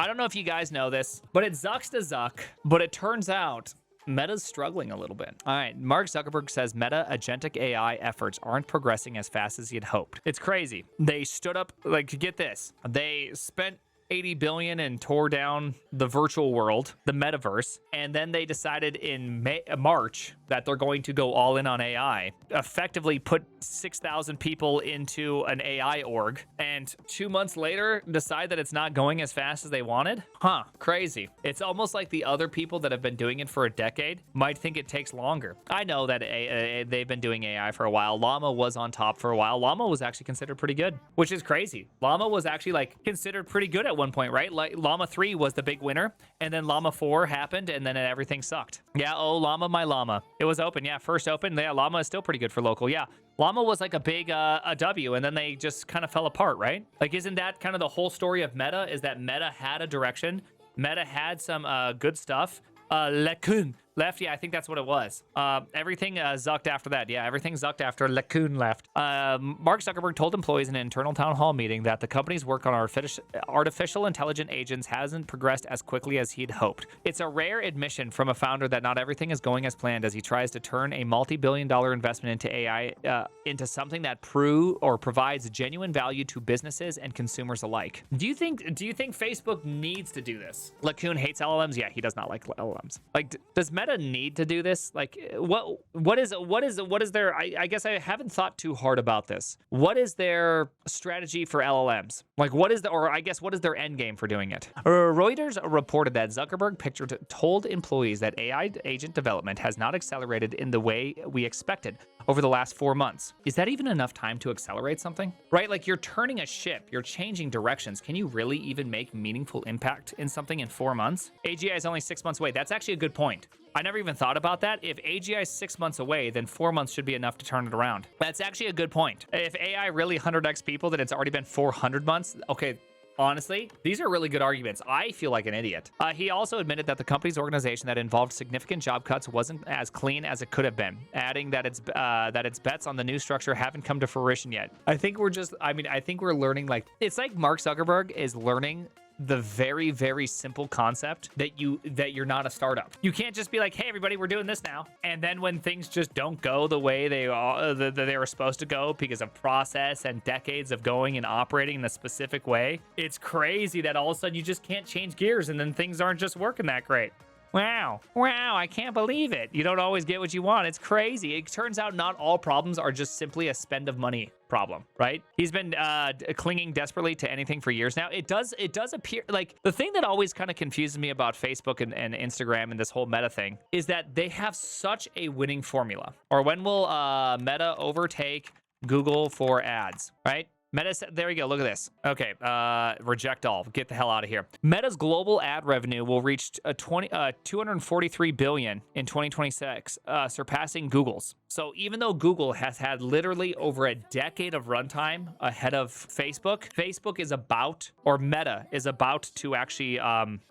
I don't know if you guys know this, but it Zucks to Zuck, but it turns out Meta's struggling a little bit. All right, Mark Zuckerberg says Meta agentic AI efforts aren't progressing as fast as he had hoped. It's crazy. They stood up, like, get this. They spent 80 billion and tore down the virtual world, the metaverse, and then they decided in March that they're going to go all in on AI, effectively put 6,000 people into an AI org, and 2 months later decide that it's not going as fast as they wanted? Huh, crazy. It's almost like the other people that have been doing it for a decade might think it takes longer. I know that they've been doing AI for a while. Llama was on top for a while. Llama was actually considered pretty good, which is crazy. Llama was actually like considered pretty good at one point, right? Like Llama 3 was the big winner, and then Llama 4 happened, and then everything sucked. Yeah, oh, Llama, my Llama. It was open, yeah, first open. Yeah, Llama is still pretty good for local, yeah. Llama was like a big a W, and then they just kind of fell apart, right? Like, isn't that kind of the whole story of Meta, is that Meta had a direction, Meta had some good stuff, Lekun left. Yeah, I think that's what it was. Everything zucked after that. Yeah, everything zucked after Lekun left. Mark Zuckerberg told employees in an internal town hall meeting that the company's work on artificial intelligent agents hasn't progressed as quickly as he'd hoped. It's a rare admission from a founder that not everything is going as planned as he tries to turn a multi-billion-dollar investment into AI into something that provides genuine value to businesses and consumers alike. Do you think Facebook needs to do this? Lekun hates LLMs. Yeah, he does not like LLMs. Like, does Meta need to do this? Like, what is their, I guess I haven't thought too hard about this. What is their strategy for LLMs? Like, what is their end game for doing it? Reuters reported that Zuckerberg told employees that AI agent development has not accelerated in the way we expected over the last 4 months. Is that even enough time to accelerate something? Right? Like, you're turning a ship, you're changing directions. Can you really even make meaningful impact in something in 4 months? AGI is only 6 months away. That's actually a good point. I never even thought about that. If AGI is 6 months away, then 4 months should be enough to turn it around. That's actually a good point. If AI really 100x people, then it's already been 400 months. Okay, honestly, these are really good arguments. I feel like an idiot. He also admitted that the company's organization that involved significant job cuts wasn't as clean as it could have been, adding that its bets on the new structure haven't come to fruition yet. I think we're learning, like, it's like Mark Zuckerberg is learning the very, very simple concept that you're not a startup. You can't just be like, hey, everybody, we're doing this now. And then when things just don't go the way they were supposed to go because of process and decades of going and operating in a specific way, it's crazy that all of a sudden you just can't change gears and then things aren't just working that great. Wow, I can't believe it. You don't always get what you want. It's crazy. It turns out not all problems are just simply a spend of money problem, right? He's been clinging desperately to anything for years now. It does appear like the thing that always kind of confuses me about Facebook and Instagram and this whole Meta thing is that they have such a winning formula. Or when will Meta overtake Google for ads, right? Meta said, there you go, look at this. Okay, reject all, get the hell out of here. Meta's global ad revenue will reach 243 billion in 2026, surpassing Google's. So even though Google has had literally over a decade of runtime ahead of Facebook, Meta is about to actually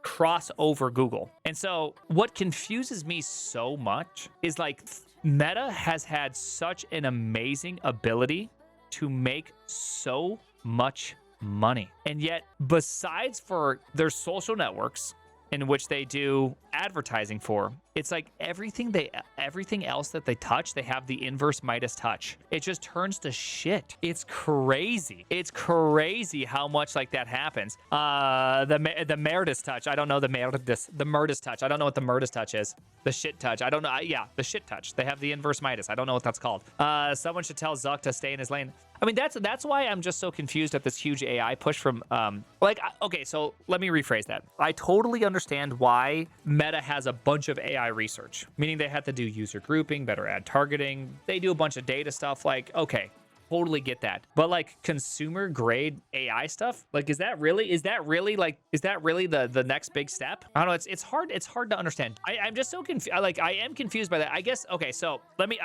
cross over Google. And so what confuses me so much is, like, Meta has had such an amazing ability to make so much money. And yet, besides for their social networks in which they do advertising for, it's like everything else that they touch, they have the inverse Midas touch. It just turns to shit. It's crazy. It's crazy how much like that happens. The Midas touch. I don't know the Midas touch. I don't know what the Midas touch is. The shit touch. I don't know. Yeah, the shit touch. They have the inverse Midas. I don't know what that's called. Someone should tell Zuck to stay in his lane. I mean, that's why I'm just so confused at this huge AI push from okay, so let me rephrase that. I totally understand why Meta has a bunch of AI research, meaning they have to do user grouping, better ad targeting. They do a bunch of data stuff. Like, okay, totally get that. But like consumer grade AI stuff, like, is that really the next big step? I don't know. It's hard to understand. I'm just so confused. I am confused by that. I guess. Okay, so let me.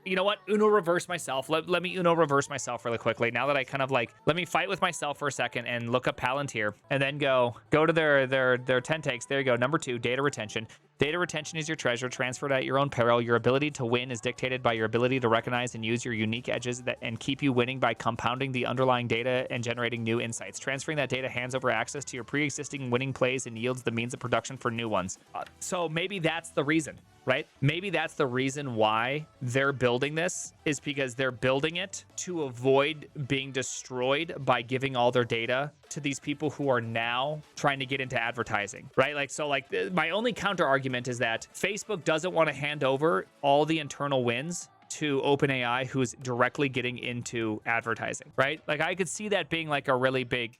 You know what? Uno reverse myself. Let me Uno reverse myself really quickly. Now that I kind of like, let me fight with myself for a second and look up Palantir and then go to their 10 takes. There you go. Number 2, data retention. Data retention is your treasure, transferred at your own peril. Your ability to win is dictated by your ability to recognize and use your unique edges and keep you winning by compounding the underlying data and generating new insights. Transferring that data hands over access to your pre-existing winning plays and yields the means of production for new ones. So maybe that's the reason, right? Maybe that's the reason why they're building this, is because they're building it to avoid being destroyed by giving all their data to these people who are now trying to get into advertising, right? Like, so like my only counter argument is that Facebook doesn't want to hand over all the internal wins to OpenAI, who's directly getting into advertising, right? Like I could see that being like a really big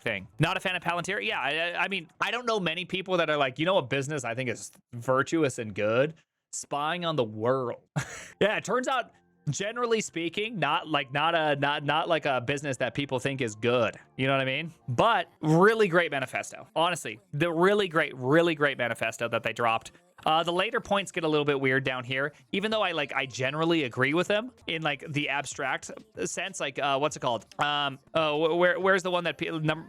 thing. Not a fan of Palantir. Yeah, I mean, I don't know many people that are like, you know, a business I think is virtuous and good, spying on the world. Yeah, it turns out, generally speaking, not like a business that people think is good. You know what I mean? But really great manifesto. Honestly, the really great manifesto that they dropped. The later points get a little bit weird down here, even though I generally agree with them in like the abstract sense. Like what's it called? Where's the one that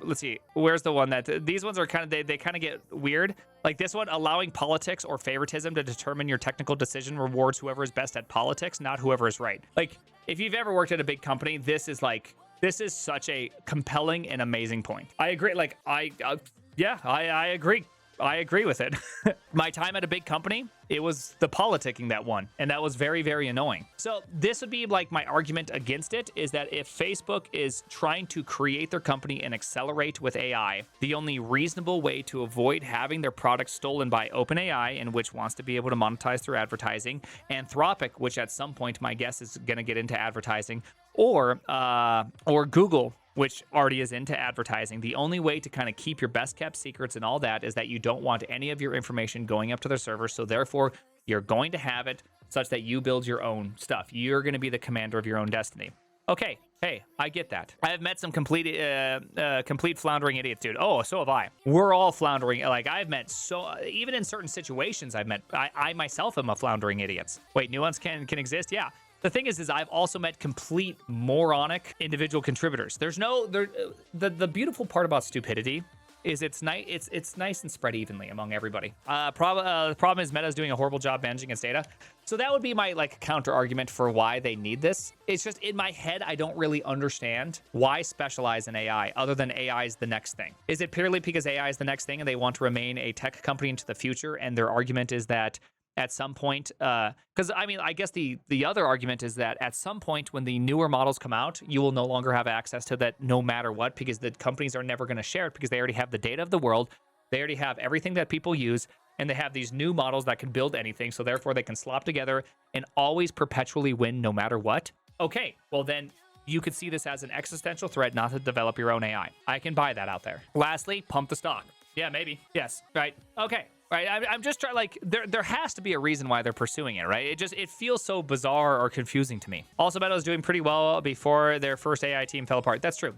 let's see. Where's the one that these ones are kind of they kind of get weird. Like this one, allowing politics or favoritism to determine your technical decision rewards whoever is best at politics, not whoever is right. Like if you've ever worked at a big company, this is such a compelling and amazing point. I agree. Like I agree. I agree with it. My time at a big company, it was the politicking that won, and that was very, very annoying. So this would be like my argument against it, is that if Facebook is trying to create their company and accelerate with AI, the only reasonable way to avoid having their product stolen by OpenAI, and which wants to be able to monetize through advertising, Anthropic, which at some point my guess is going to get into advertising, or Google, which already is into advertising. The only way to kind of keep your best kept secrets and all that is that you don't want any of your information going up to their servers. So therefore, you're going to have it such that you build your own stuff. You're going to be the commander of your own destiny. Okay, hey, I get that. I have met some complete floundering idiots, dude. Oh, so have I. We're all floundering. Like I've met even in certain situations, I myself am a floundering idiot. Wait, nuance can exist? Yeah. The thing is I've also met complete moronic individual contributors. The beautiful part about stupidity is it's nice and spread evenly among everybody. The problem is Meta is doing a horrible job managing its data. So that would be my like counter argument for why they need this. It's just in my head, I don't really understand why specialize in AI other than AI is the next thing. Is it purely because AI is the next thing and they want to remain a tech company into the future? And their argument is that at some point, because I mean, I guess the other argument is that at some point when the newer models come out, you will no longer have access to that no matter what, because the companies are never going to share it because they already have the data of the world. They already have everything that people use, and they have these new models that can build anything. So therefore, they can slop together and always perpetually win no matter what. Okay, well then you could see this as an existential threat not to develop your own AI. I can buy that out there. Lastly, pump the stock. Yeah, maybe. Yes, right. Okay. Right, I'm just trying, like, there has to be a reason why they're pursuing it, right? It feels so bizarre or confusing to me. Also, Meta was doing pretty well before their first AI team fell apart. That's true.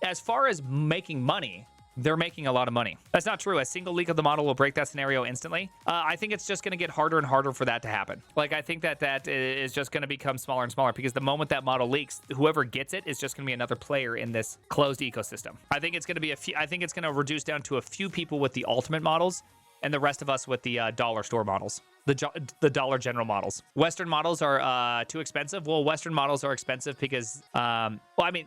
As far as making money, they're making a lot of money. That's not true. A single leak of the model will break that scenario instantly. I think it's just going to get harder and harder for that to happen. Like, I think that is just going to become smaller and smaller because the moment that model leaks, whoever gets it is just going to be another player in this closed ecosystem. I think it's going to be I think it's going to reduce down to a few people with the ultimate models, and the rest of us with the dollar store models, the Dollar General models. Western models are too expensive. Well, Western models are expensive because,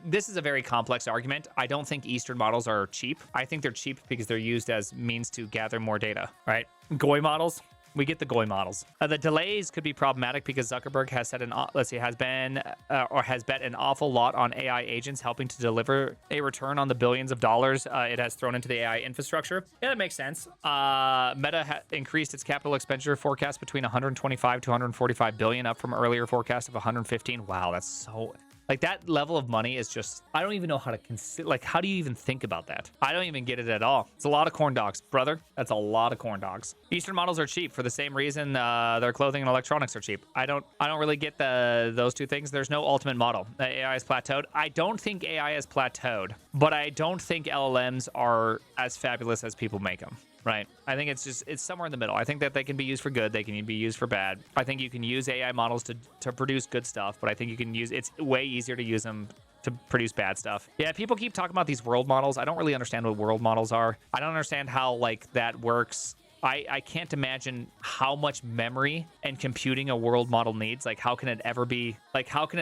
this is a very complex argument. I don't think Eastern models are cheap. I think they're cheap because they're used as means to gather more data, right? GOI models. We get the GOI models. The delays could be problematic because Zuckerberg has said has bet an awful lot on AI agents helping to deliver a return on the billions of dollars it has thrown into the AI infrastructure. Yeah, that makes sense. Meta increased its capital expenditure forecast between 125 to 145 billion, up from earlier forecast of 115. Wow, that's so. Like, that level of money is just, I don't even know how to consider, like, how do you even think about that? I don't even get it at all. It's a lot of corn dogs, brother. That's a lot of corn dogs. Eastern models are cheap for the same reason their clothing and electronics are cheap. I don't really get those two things. There's no ultimate model. AI has plateaued. I don't think AI has plateaued, but I don't think LLMs are as fabulous as people make them. Right. I think it's somewhere in the middle. I think that they can be used for good. They can be used for bad. I think you can use AI models to produce good stuff, but I think it's way easier to use them to produce bad stuff. Yeah, people keep talking about these world models. I don't really understand what world models are. I don't understand how, like, that works. I can't imagine how much memory and computing a world model needs. Like, how can it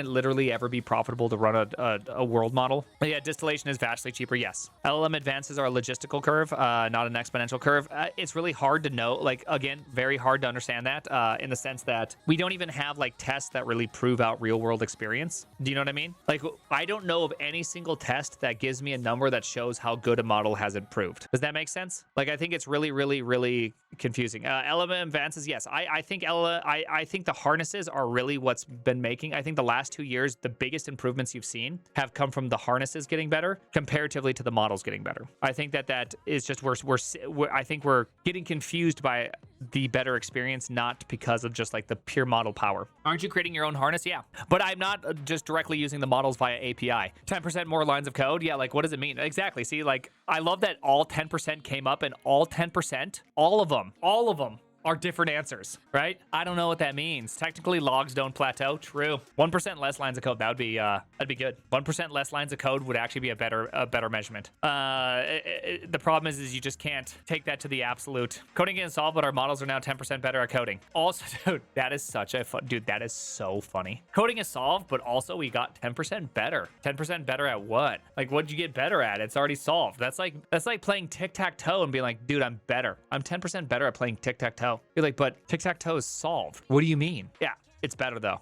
literally ever be profitable to run a world model? But yeah, distillation is vastly cheaper. Yes. LLM advances are a logistical curve, not an exponential curve. It's really hard to know. Like, again, very hard to understand that in the sense that we don't even have like tests that really prove out real world experience. Do you know what I mean? Like, I don't know of any single test that gives me a number that shows how good a model has improved. Does that make sense? Like, I think it's really confusing. LLM advances, yes. I think the harnesses are really what's been making. I think the last 2 years, the biggest improvements you've seen have come from the harnesses getting better comparatively to the models getting better. I think that is just I think we're getting confused by the better experience, not because of just like the pure model power. Aren't you creating your own harness? Yeah, but I'm not just directly using the models via API. 10% more lines of code. Yeah, like what does it mean? Exactly. See, like I love that all 10% came up, and all 10%, all of them are different answers, right? I don't know what that means. Technically, logs don't plateau. True. 1% less lines of code. That'd be good. 1% less lines of code would actually be a better measurement. The problem is you just can't take that to the absolute. Coding isn't solved, but our models are now 10% better at coding. Also, dude, that is such a fun, dude. That is so funny. Coding is solved, but also we got 10% better. 10% better at what? Like, what'd you get better at? It's already solved. That's like playing tic-tac-toe and being like, dude, I'm better. I'm 10% better at playing tic-tac-toe. You're like, but tic-tac-toe is solved. What do you mean? Yeah, it's better though.